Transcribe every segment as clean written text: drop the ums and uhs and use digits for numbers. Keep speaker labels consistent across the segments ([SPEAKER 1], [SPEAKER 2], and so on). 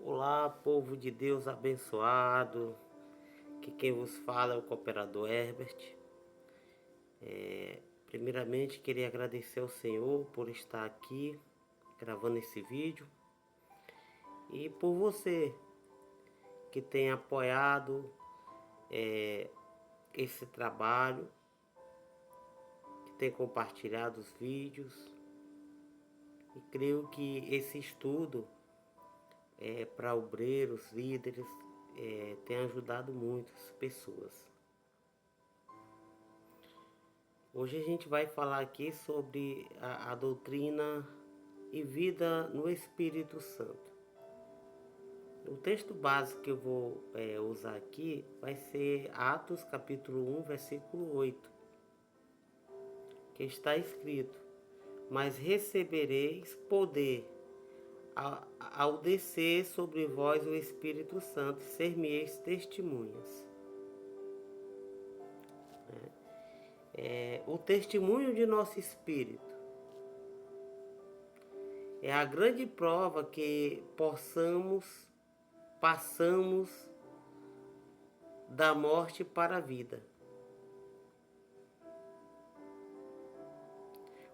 [SPEAKER 1] Olá, povo de Deus abençoado. Que quem vos fala é o cooperador Herbert. Primeiramente, queria agradecer ao Senhor por estar aqui gravando esse vídeo e por você que tem apoiado esse trabalho, que tem compartilhado os vídeos. E creio que esse estudo para obreiros, líderes, tem ajudado muitas pessoas. Hoje a gente vai falar aqui sobre a doutrina e vida no Espírito Santo. O texto básico que eu vou usar aqui vai ser Atos capítulo 1, versículo 8, que está escrito: mas recebereis poder ao descer sobre vós o Espírito Santo, ser-me-eis testemunhas. O testemunho de nosso espírito é a grande prova que passamos da morte para a vida.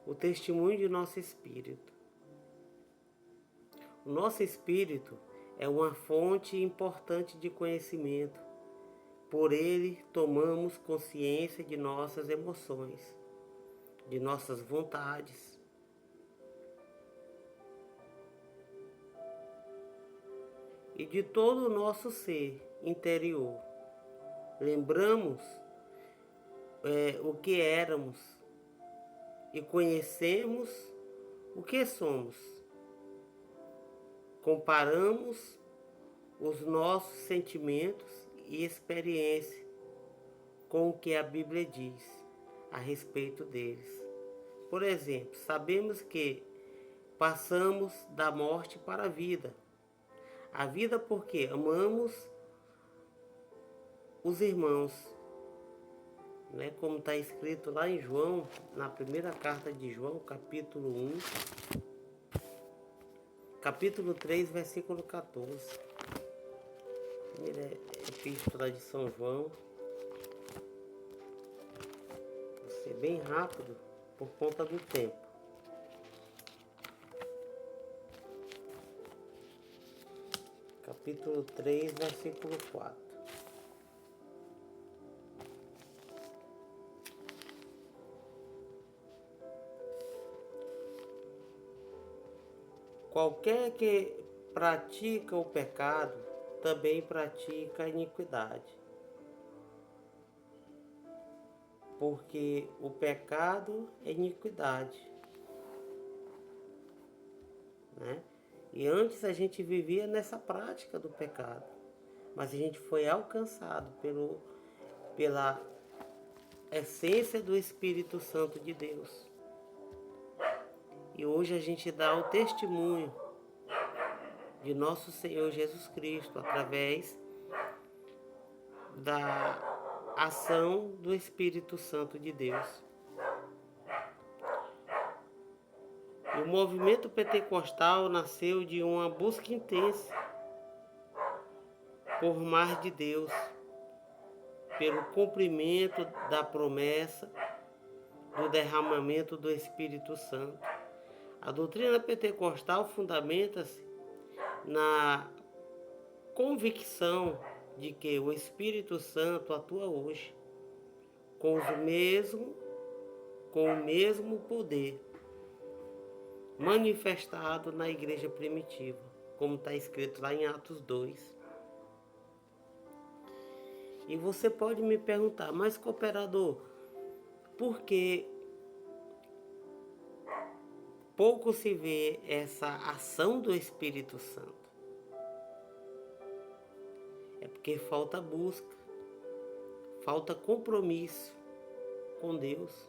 [SPEAKER 1] O testemunho de nosso espírito. O nosso espírito é uma fonte importante de conhecimento. Por ele tomamos consciência de nossas emoções, de nossas vontades. E de todo o nosso ser interior. Lembramos o que éramos e conhecemos o que somos. Comparamos os nossos sentimentos e experiência com o que a Bíblia diz a respeito deles. Por exemplo, sabemos que passamos da morte para a vida. A vida porque amamos os irmãos, né? Como está escrito lá em João, na primeira carta de João, capítulo 1, capítulo 3, versículo 14. Primeira epístola de São João. Vou ser bem rápido por conta do tempo. Capítulo 3, versículo 4. Qualquer que pratica o pecado, também pratica a iniquidade. Porque o pecado é iniquidade, né? E antes a gente vivia nessa prática do pecado, mas a gente foi alcançado pela essência do Espírito Santo de Deus. E hoje a gente dá o testemunho de nosso Senhor Jesus Cristo através da ação do Espírito Santo de Deus. E o movimento pentecostal nasceu de uma busca intensa por mais de Deus, pelo cumprimento da promessa do derramamento do Espírito Santo. A doutrina pentecostal fundamenta-se na convicção de que o Espírito Santo atua hoje com o mesmo poder manifestado na igreja primitiva, como está escrito lá em Atos 2. E você pode me perguntar, mas cooperador, por que pouco se vê essa ação do Espírito Santo? É porque falta busca, falta compromisso com Deus.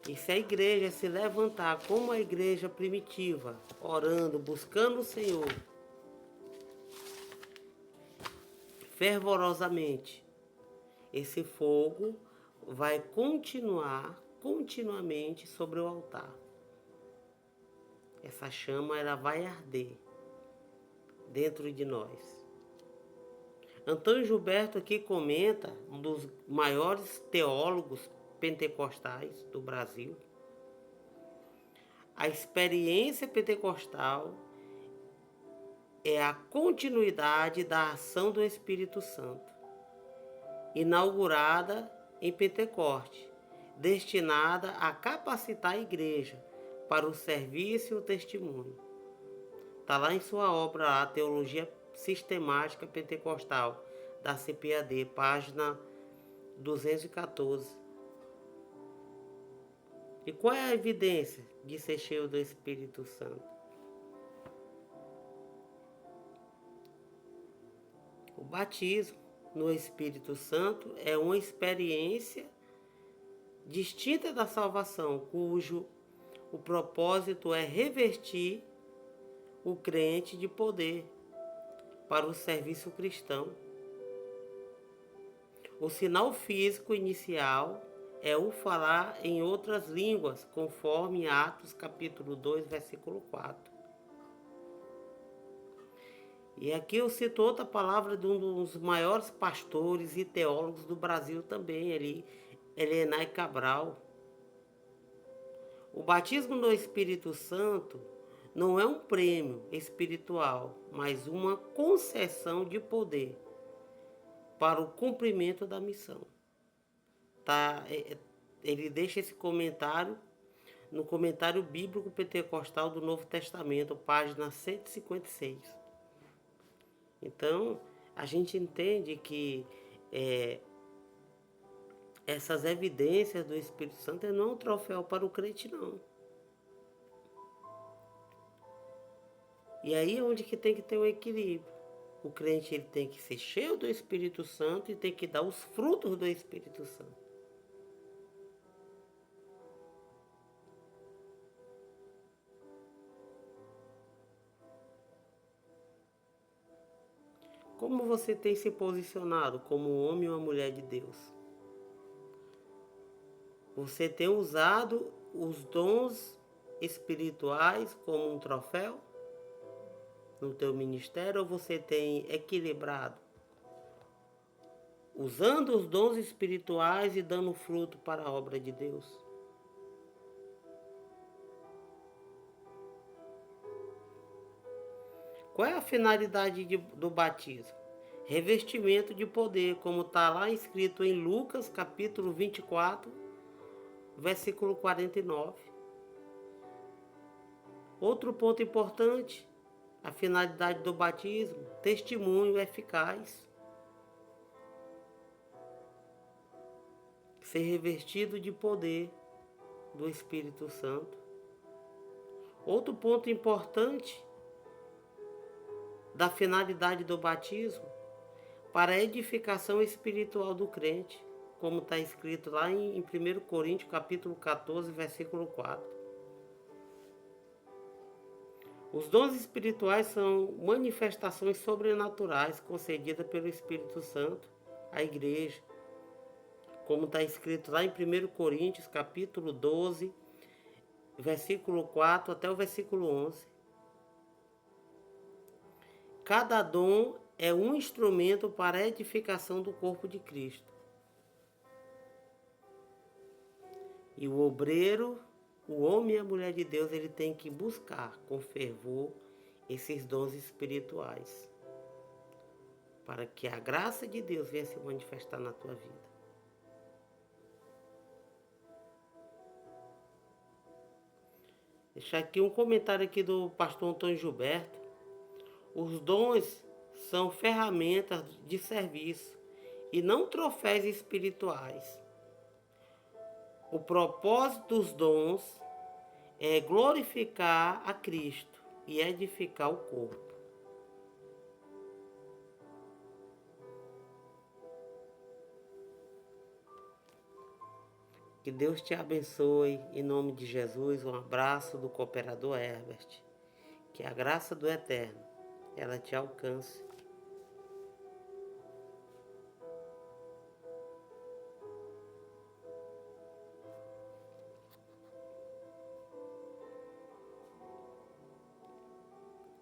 [SPEAKER 1] E se a igreja se levantar como a igreja primitiva, orando, buscando o Senhor, fervorosamente, esse fogo vai continuar continuamente sobre o altar. Essa chama ela vai arder. dentro de nós. Antônio Gilberto aqui comenta, um dos maiores teólogos pentecostais do Brasil, a experiência pentecostal é a continuidade da ação do Espírito Santo, inaugurada em Pentecoste, destinada a capacitar a igreja para o serviço e o testemunho. Está lá em sua obra, a Teologia Sistemática Pentecostal, da CPAD, página 214. E qual é a evidência de ser cheio do Espírito Santo? O batismo no Espírito Santo é uma experiência distinta da salvação, cujo o propósito é revestir o crente de poder para o serviço cristão. O sinal físico inicial é o falar em outras línguas, conforme Atos capítulo 2, versículo 4. E aqui eu cito outra palavra de um dos maiores pastores e teólogos do Brasil também, Helenay Cabral. O batismo no Espírito Santo não é um prêmio espiritual, mas uma concessão de poder para o cumprimento da missão. Ele deixa esse comentário no comentário bíblico pentecostal do Novo Testamento, página 156. Então, a gente entende que essas evidências do Espírito Santo não é um troféu para o crente, não. E aí é onde que tem que ter um equilíbrio. O crente ele tem que ser cheio do Espírito Santo e tem que dar os frutos do Espírito Santo. Como você tem se posicionado como um homem ou uma mulher de Deus? Você tem usado os dons espirituais como um troféu no teu ministério, ou você tem equilibrado, usando os dons espirituais e dando fruto para a obra de Deus? Qual é a finalidade do batismo? Revestimento de poder, como está lá escrito em Lucas capítulo 24, versículo 49. Outro ponto importante, a finalidade do batismo, testemunho eficaz. Ser revestido de poder do Espírito Santo. Outro ponto importante da finalidade do batismo, para a edificação espiritual do crente, como está escrito lá em 1 Coríntios capítulo 14, versículo 4. Os dons espirituais são manifestações sobrenaturais concedidas pelo Espírito Santo à igreja, como está escrito lá em 1 Coríntios capítulo 12, versículo 4 até o versículo 11. Cada dom é um instrumento para a edificação do corpo de Cristo. E o obreiro, o homem e a mulher de Deus, ele tem que buscar com fervor esses dons espirituais, para que a graça de Deus venha se manifestar na tua vida. Deixar aqui um comentário aqui do pastor Antônio Gilberto. Os dons são ferramentas de serviço e não troféus espirituais. O propósito dos dons é glorificar a Cristo e edificar o corpo. Que Deus te abençoe, em nome de Jesus. Um abraço do cooperador Herbert. Que a graça do Eterno ela te alcance